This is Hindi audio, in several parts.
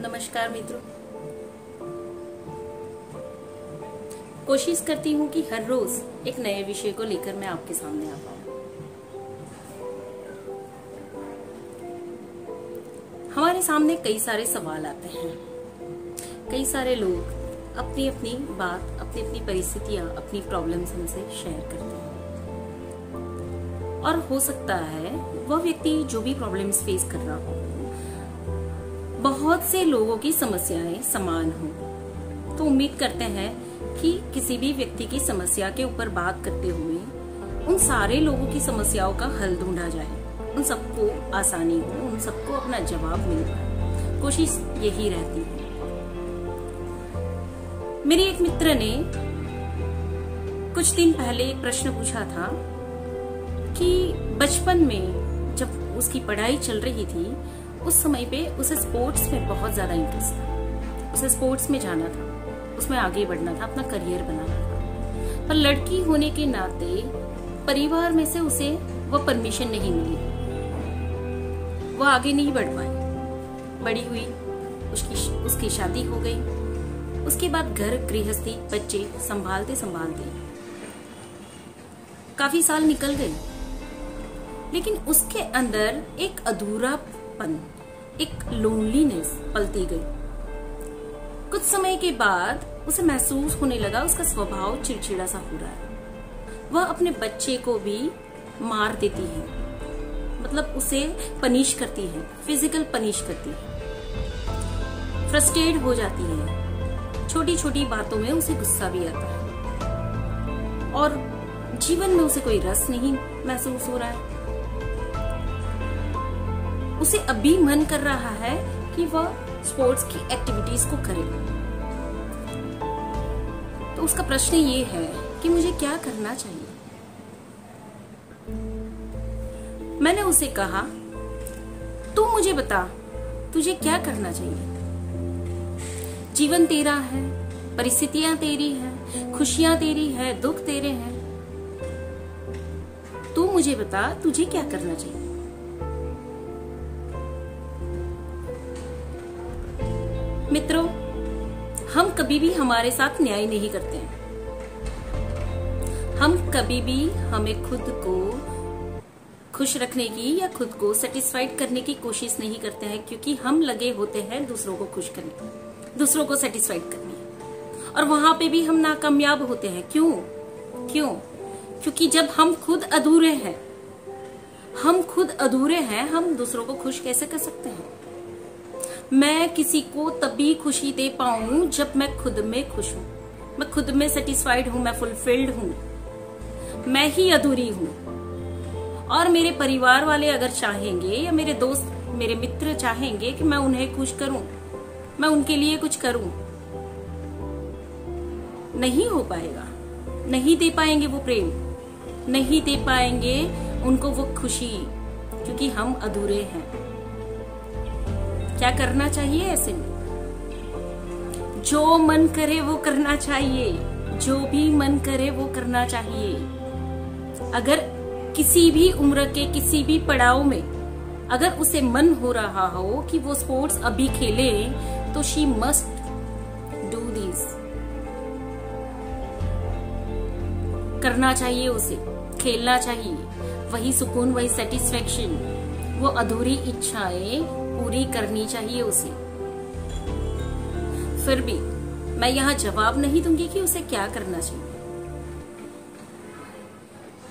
नमस्कार मित्रों। कोशिश करती हूँ कि हर रोज एक नए विषय को लेकर मैं आपके सामने आ पाऊँ। हमारे सामने कई सारे सवाल आते हैं। कई सारे लोग अपनी अपनी बात, अपनी अपनी परिस्थितियां, अपनी प्रॉब्लम्स हमसे शेयर करते हैं। और हो सकता है वह व्यक्ति जो भी प्रॉब्लम्स फेस कर रहा हो, बहुत से लोगों की समस्याएं समान हो। तो उम्मीद करते हैं कि किसी भी व्यक्ति की समस्या के ऊपर बात करते हुए उन सारे लोगों की समस्याओं का हल ढूंढा जाए, उन सबको आसानी हो, उन सबको अपना जवाब मिल पाए। कोशिश यही रहती है। मेरी एक मित्र ने कुछ दिन पहले एक प्रश्न पूछा था कि बचपन में जब उसकी पढ़ाई चल रही थी, उस समय पे उसे स्पोर्ट्स में बहुत ज्यादा इंटरेस्ट था। उसे स्पोर्ट्स में जाना था, उसमें आगे बढ़ना था, अपना करियर बनाना था। पर लड़की होने के नाते परिवार में से उसे वह परमिशन नहीं मिली। वह आगे नहीं बढ़ पाई। बड़ी हुई, उसकी शादी हो गई। उसके बाद घर गृहस्थी, बच्चे संभालते संभालते काफी साल निकल गए। लेकिन उसके अंदर एक अधूरापन, एक लोनलीनेस पलती गई। कुछ समय के बाद उसे महसूस होने लगा उसका स्वभाव चिड़चिड़ा सा हो रहा है। वह अपने बच्चे को भी मार देती है, मतलब उसे पनिश करती है, फिजिकल पनिश करती है। फ्रस्ट्रेट हो जाती है। छोटी छोटी बातों में उसे गुस्सा भी आता है और जीवन में उसे कोई रस नहीं महसूस हो रहा है। उसे अभी मन कर रहा है कि वह स्पोर्ट्स की एक्टिविटीज को करे। तो उसका प्रश्न ये है कि मुझे क्या करना चाहिए। मैंने उसे कहा, तू मुझे बता, तुझे क्या करना चाहिए। जीवन तेरा है, परिस्थितियां तेरी हैं, खुशियां तेरी है, दुख तेरे हैं। तू मुझे बता, तुझे क्या करना चाहिए। मित्रों, हम कभी भी हमारे साथ न्याय नहीं करते हैं। हम कभी भी हमें खुद को खुश रखने की या खुद को सेटिस्फाइड करने की कोशिश नहीं करते हैं, क्योंकि हम लगे होते हैं दूसरों को खुश करने, दूसरों को सेटिस्फाइड करने। और वहां पे भी हम नाकामयाब होते हैं। क्यों? क्योंकि जब हम खुद अधूरे हैं, हम दूसरों को खुश कैसे कर सकते हैं। मैं किसी को तभी खुशी दे पाऊं जब मैं खुद में खुश हूं, मैं खुद में सेटिस्फाइड हूं, मैं फुलफिल्ड हूं। मैं ही अधूरी हूं। और मेरे परिवार वाले अगर चाहेंगे या मेरे दोस्त, मेरे मित्र चाहेंगे कि मैं उन्हें खुश करूं, मैं उनके लिए कुछ करूं, नहीं हो पाएगा। नहीं दे पाएंगे वो प्रेम, नहीं दे पाएंगे उनको वो खुशी, क्योंकि हम अधूरे हैं। क्या करना चाहिए ऐसे में? जो मन करे वो करना चाहिए। जो भी मन करे वो करना चाहिए। अगर किसी भी उम्र के किसी भी पड़ाव में अगर उसे मन हो रहा हो कि वो स्पोर्ट्स अभी खेले, तो शी मस्ट डू दिस। करना चाहिए, उसे खेलना चाहिए। वही सुकून, वही सेटिस्फेक्शन, वो अधूरी इच्छाएं पूरी करनी चाहिए उसे। फिर भी मैं यहाँ जवाब नहीं दूंगी कि उसे क्या करना चाहिए।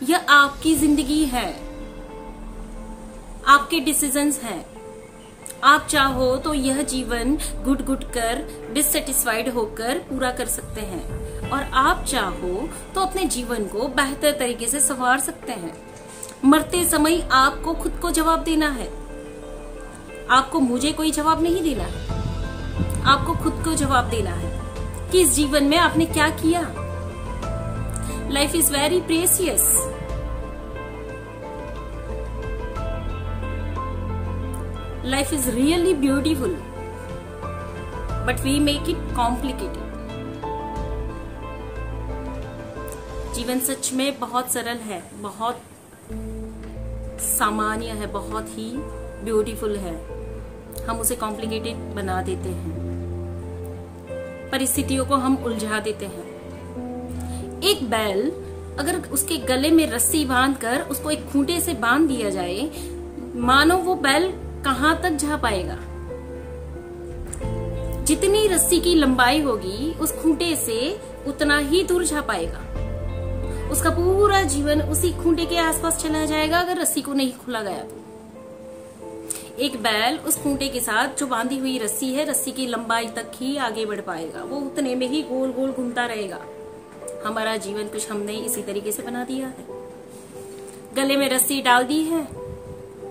यह आपकी जिंदगी है, आपके डिसीजंस हैं। आप चाहो तो यह जीवन घुट घुट कर, डिससेटिस्फाइड होकर पूरा कर सकते हैं, और आप चाहो तो अपने जीवन को बेहतर तरीके से संवार सकते हैं। मरते समय आपको खुद को जवाब देना है। आपको मुझे कोई जवाब नहीं देना है। आपको खुद को जवाब देना है कि इस जीवन में आपने क्या किया। Life is very precious. Life is really beautiful, but we make it complicated. जीवन सच में बहुत सरल है, बहुत सामान्य है, बहुत ही ब्यूटीफुल है। हम उसे कॉम्प्लिकेटेड बना देते हैं, परिस्थितियों को हम उलझा देते हैं। एक बैल अगर उसके गले में रस्सी बांधकर उसको एक खूंटे से बांध दिया जाए, मानो वो बैल कहां तक जा पाएगा। जितनी रस्सी की लंबाई होगी उस खूंटे से उतना ही दूर जा पाएगा। उसका पूरा जीवन उसी खूंटे के आसपास चला जाएगा अगर रस्सी को नहीं खोला गया तो। एक बैल उस खूंटे के साथ जो बांधी हुई रस्सी है, रस्सी की लंबाई तक ही आगे बढ़ पाएगा, वो उतने में ही गोल गोल घूमता रहेगा। हमारा जीवन कुछ हमने इसी तरीके से बना दिया है। गले में रस्सी डाल दी है,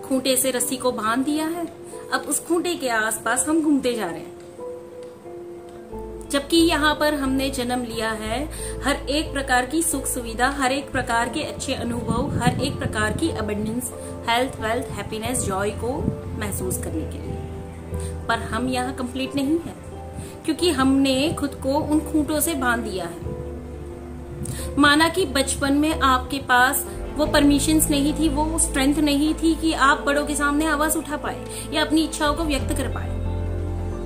खूंटे से रस्सी को बांध दिया है, अब उस खूंटे के आसपास हम घूमते जा रहे हैं। जबकि यहाँ पर हमने जन्म लिया है हर एक प्रकार की सुख सुविधा, हर एक प्रकार के अच्छे अनुभव, हर एक प्रकार की abundance, health, wealth, happiness, Joy को महसूस करने के लिए। पर हम यहाँ कंप्लीट नहीं है, क्योंकि हमने खुद को उन खूंटों से बांध दिया है। माना कि बचपन में आपके पास वो परमिशंस नहीं थी, वो स्ट्रेंथ नहीं थी कि आप बड़ों के सामने आवाज उठा पाए या अपनी इच्छाओं को व्यक्त कर पाए।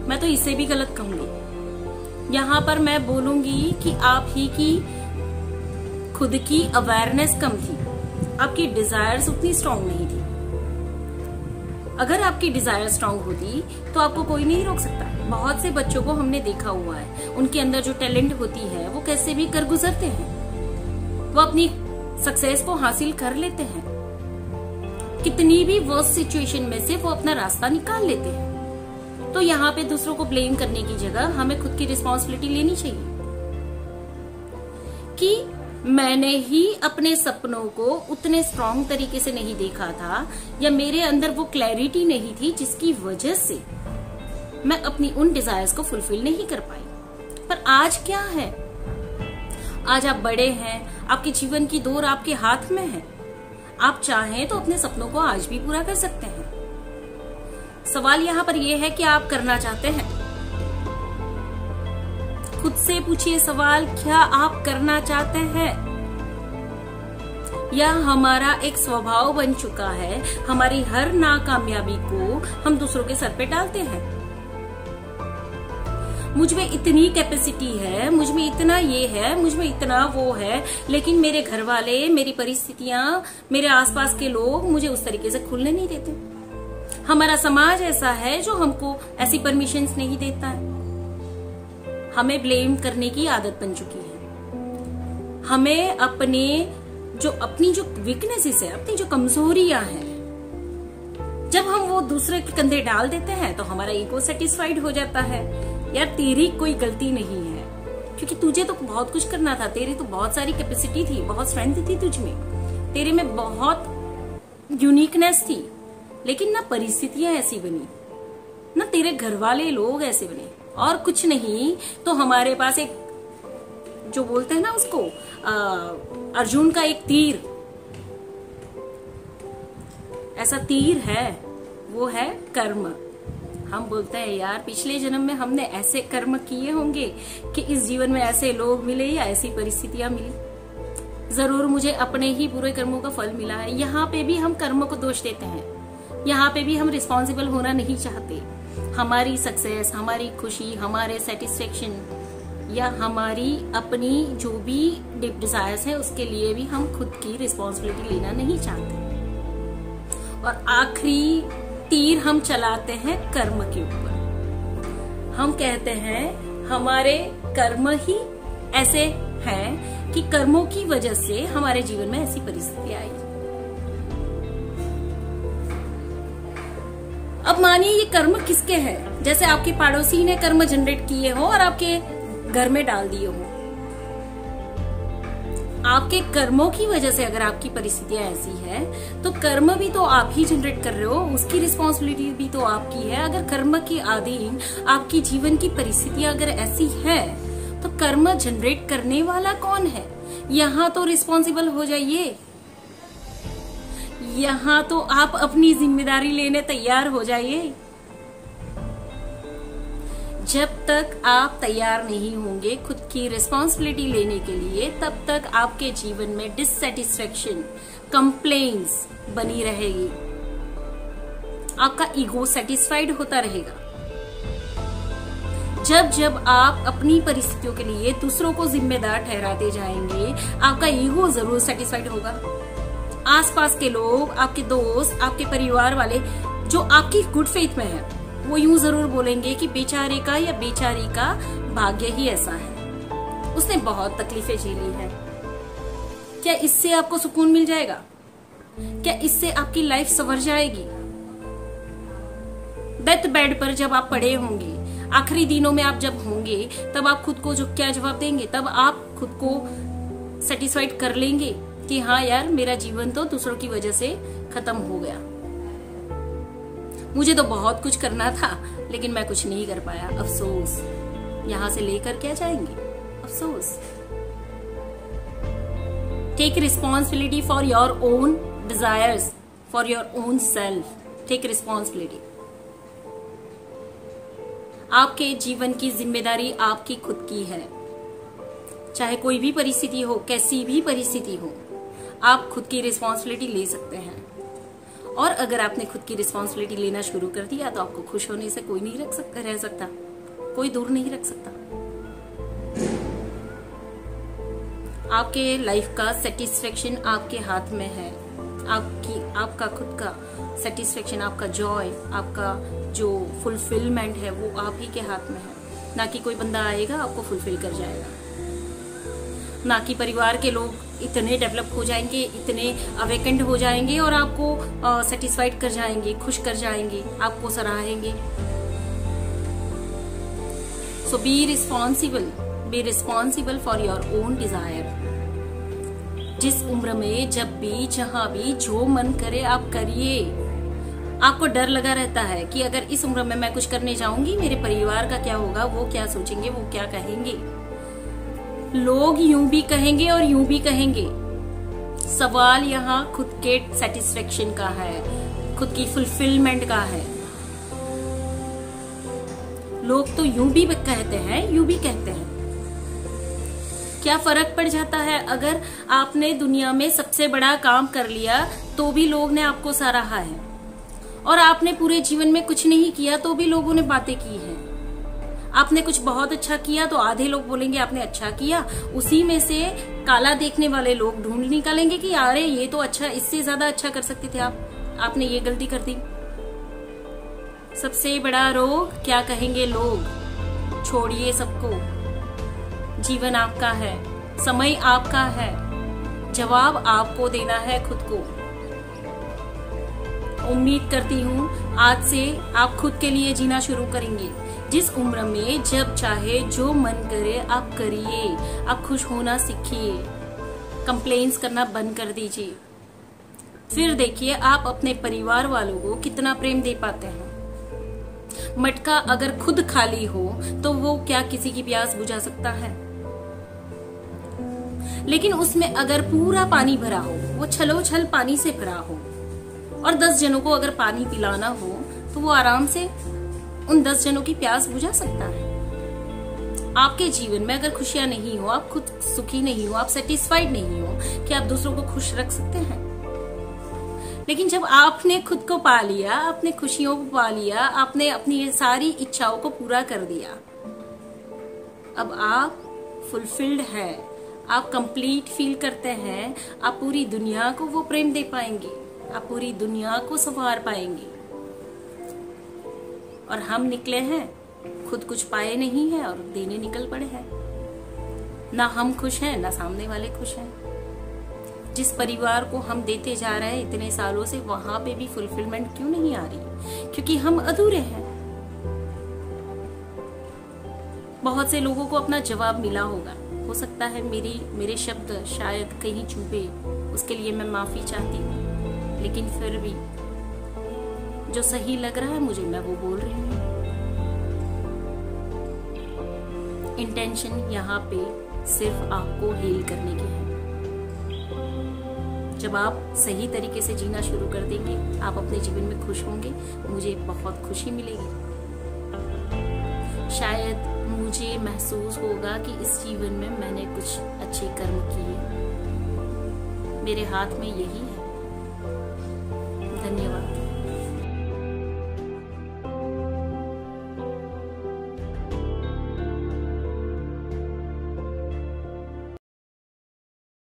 मैं तो इसे भी गलत कहूंगी। यहाँ पर मैं बोलूंगी कि आप ही की खुद की अवेयरनेस कम थी, आपकी डिजायर्स उतनी स्ट्रांग नहीं थी। अगर आपकी डिजायर स्ट्रांग होती तो आपको कोई नहीं रोक सकता। बहुत से बच्चों को हमने देखा हुआ है, उनके अंदर जो टैलेंट होती है वो कैसे भी कर गुजरते हैं, वो अपनी सक्सेस को हासिल कर लेते हैं। कितनी भी वर्स्ट सिचुएशन में से वो अपना रास्ता निकाल लेते हैं। तो यहाँ पे दूसरों को ब्लेम करने की जगह हमें खुद की रिस्पॉन्सिबिलिटी लेनी चाहिए कि मैंने ही अपने सपनों को उतने स्ट्रांग तरीके से नहीं देखा था, या मेरे अंदर वो क्लैरिटी नहीं थी जिसकी वजह से मैं अपनी उन डिजायर्स को फुलफिल नहीं कर पाई। पर आज क्या है? आज आप बड़े हैं, आपके जीवन की दौर आपके हाथ में है। आप चाहें तो अपने सपनों को आज भी पूरा कर सकते हैं। सवाल यहाँ पर यह है कि आप करना चाहते हैं। खुद से पूछिए सवाल, क्या आप करना चाहते हैं? या हमारा एक स्वभाव बन चुका है, हमारी हर नाकामयाबी को हम दूसरों के सर पे डालते हैं। मुझ में इतनी कैपेसिटी है, मुझ में इतना ये है, मुझ में इतना वो है, लेकिन मेरे घर वाले, मेरी परिस्थितियां, मेरे आसपास के लोग मुझे उस तरीके से खुलने नहीं देते। हमारा समाज ऐसा है जो हमको ऐसी परमिशंस नहीं देता है। हमें ब्लेम करने की आदत बन चुकी है। हमें अपनी जो वीकनेसेस है, अपनी जो कमजोरियां हैं, जब हम वो दूसरे के कंधे डाल देते हैं तो हमारा ईगो सेटिस्फाइड हो जाता है। यार तेरी कोई गलती नहीं है, क्योंकि तुझे तो बहुत कुछ करना था, तेरी तो बहुत सारी कैपेसिटी थी, बहुत स्ट्रेंथ थी तुझ में, तेरे में बहुत यूनिकनेस थी, लेकिन ना परिस्थितियां ऐसी बनी, ना तेरे घर वाले लोग ऐसे बने, और कुछ नहीं तो हमारे पास एक जो बोलते हैं ना उसको अर्जुन का एक तीर, ऐसा तीर है, वो है कर्म। हम बोलते हैं यार पिछले जन्म में हमने ऐसे कर्म किए होंगे कि इस जीवन में ऐसे लोग मिले या ऐसी परिस्थितियां मिली, जरूर मुझे अपने ही बुरे कर्मों का फल मिला है। यहाँ पे भी हम कर्म को दोष देते हैं, यहाँ पे भी हम रिस्पॉन्सिबल होना नहीं चाहते। हमारी सक्सेस, हमारी खुशी, हमारे सेटिस्फेक्शन या हमारी अपनी जो भी डीप डिजायर्स है उसके लिए भी हम खुद की रिस्पॉन्सिबिलिटी लेना नहीं चाहते। और आखिरी तीर हम चलाते हैं कर्म के ऊपर। हम कहते हैं हमारे कर्म ही ऐसे हैं कि कर्मों की वजह से हमारे जीवन में ऐसी परिस्थिति आई। अब मानिए ये कर्म किसके हैं? जैसे आपके पड़ोसी ने कर्म जनरेट किए हो और आपके घर में डाल दिए हो। आपके कर्मों की वजह से अगर आपकी परिस्थितियां ऐसी है तो कर्म भी तो आप ही जनरेट कर रहे हो, उसकी रिस्पॉन्सिबिलिटी भी तो आपकी है। अगर कर्म के अधीन आपकी जीवन की परिस्थितियां अगर ऐसी है तो कर्म जनरेट करने वाला कौन है? यहाँ तो रिस्पॉन्सिबल हो जाइए, यहाँ तो आप अपनी जिम्मेदारी लेने तैयार हो जाइए। जब तक आप तैयार नहीं होंगे खुद की रिस्पॉन्सिबिलिटी लेने के लिए, तब तक आपके जीवन में डिससेटिस्फेक्शन, कंप्लेंट्स बनी रहेगी। आपका ईगो सेटिस्फाइड होता रहेगा। जब जब आप अपनी परिस्थितियों के लिए दूसरों को जिम्मेदार ठहराते जाएंगे, आपका ईगो जरूर सेटिस्फाइड होगा। आसपास के लोग, आपके दोस्त, आपके परिवार वाले जो आपकी गुड फेथ में है, वो यूं जरूर बोलेंगे कि बेचारे का या बेचारी का भाग्य ही ऐसा है, उसने बहुत तकलीफें झेली है। क्या इससे आपको सुकून मिल जाएगा? क्या इससे आपकी लाइफ संवर जाएगी? डेथ बेड पर जब आप पड़े होंगे, आखिरी दिनों में आप जब होंगे, तब आप खुद को जो क्या जवाब देंगे? तब आप खुद को सेटिस्फाइड कर लेंगे कि हाँ यार, मेरा जीवन तो दूसरों की वजह से खत्म हो गया, मुझे तो बहुत कुछ करना था लेकिन मैं कुछ नहीं कर पाया, अफसोस। यहां से लेकर क्या जाएंगे? अफसोस। Take responsibility for your own desires, for your own self. Take responsibility. आपके जीवन की जिम्मेदारी आपकी खुद की है। चाहे कोई भी परिस्थिति हो, कैसी भी परिस्थिति हो, आप खुद की रिस्पॉन्सिबिलिटी ले सकते हैं। और अगर आपने खुद की रिस्पॉन्सिबिलिटी लेना शुरू कर दिया तो आपको खुश होने से कोई नहीं रह सकता, कोई दूर नहीं रख सकता। आपके लाइफ का सेटिस्फेक्शन आपके हाथ में है। आपका खुद का सेटिस्फेक्शन, आपका जॉय, आपका जो फुलफिलमेंट है वो आप ही के हाथ में है। ना कि कोई बंदा आएगा आपको फुलफिल कर जाएगा, ना कि परिवार के लोग इतने डेवलप हो जाएंगे, इतने अवेकेंड हो जाएंगे और आपको सेटिस्फाइड कर जाएंगे, खुश कर जाएंगे, आपको सराहेंगे। So be responsible for your own desire. जिस उम्र में, जब भी, जहां भी, जो मन करे आप करिए। आपको डर लगा रहता है कि अगर इस उम्र में मैं कुछ करने जाऊंगी, मेरे परिवार का क्या होगा, वो क्या सोचेंगे, वो क्या कहेंगे। लोग यूं भी कहेंगे और यूं भी कहेंगे। सवाल यहाँ खुद के सेटिस्फेक्शन का है, खुद की फुलफिलमेंट का है। लोग तो यूं भी कहते हैं, यूं भी कहते हैं। क्या फर्क पड़ जाता है अगर आपने दुनिया में सबसे बड़ा काम कर लिया तो भी लोग ने आपको सराहा है, और आपने पूरे जीवन में कुछ नहीं किया तो भी लोगों ने बातें की हैं। आपने कुछ बहुत अच्छा किया तो आधे लोग बोलेंगे आपने अच्छा किया, उसी में से काला देखने वाले लोग ढूंढ निकालेंगे कि अरे ये तो अच्छा, इससे ज्यादा अच्छा कर सकते थे आप, आपने ये गलती कर दी। सबसे बड़ा रोग क्या कहेंगे लोग। छोड़िए सबको, जीवन आपका है, समय आपका है, जवाब आपको देना है खुद को। उम्मीद करती हूँ आज से आप खुद के लिए जीना शुरू करेंगे। जिस उम्र में जब चाहे जो मन करे आप करिए। आप खुश होना सीखिए, कंप्लेंट्स करना बंद कर दीजिए। फिर देखिए आप अपने परिवार वालों को कितना प्रेम दे पाते हैं। मटका अगर खुद खाली हो तो वो क्या किसी की प्यास बुझा सकता है? लेकिन उसमें अगर पूरा पानी भरा हो, वो छलोछल पानी से भरा हो, और 10 जनों को अगर पानी पिलाना हो तो वो आराम से उन 10 जनों की प्यास बुझा सकता है। आपके जीवन में अगर खुशियां नहीं हो, आप खुद सुखी नहीं हो, आप सेटिस्फाइड नहीं हो, कि आप दूसरों को खुश रख सकते हैं? लेकिन जब आपने खुद को पा लिया, अपने खुशियों को पा लिया, आपने अपनी सारी इच्छाओं को पूरा कर दिया, अब आप फुलफिल्ड है, आप कंप्लीट फील करते हैं, आप पूरी दुनिया को वो प्रेम दे पाएंगे, आप पूरी दुनिया को संवार पाएंगे। और हम निकले हैं, खुद कुछ पाए नहीं है और देने निकल पड़े हैं। ना हम खुश हैं, ना सामने वाले खुश हैं। जिस परिवार को हम देते जा रहे हैं इतने सालों से, वहां पे भी फुलफिलमेंट क्यों नहीं आ रही? क्योंकि हम अधूरे हैं। बहुत से लोगों को अपना जवाब मिला होगा, हो सकता है मेरे शब्द शायद कहीं चुभे, उसके लिए मैं माफी चाहती हूँ, लेकिन फिर भी जो सही लग रहा है मुझे, मैं वो बोल रही हूँ। इंटेंशन यहाँ पे सिर्फ आपको हील करने की है। जब आप सही तरीके से जीना शुरू कर देंगे, आप अपने जीवन में खुश होंगे, मुझे बहुत खुशी मिलेगी। शायद मुझे महसूस होगा कि इस जीवन में मैंने कुछ अच्छे कर्म किए, मेरे हाथ में यही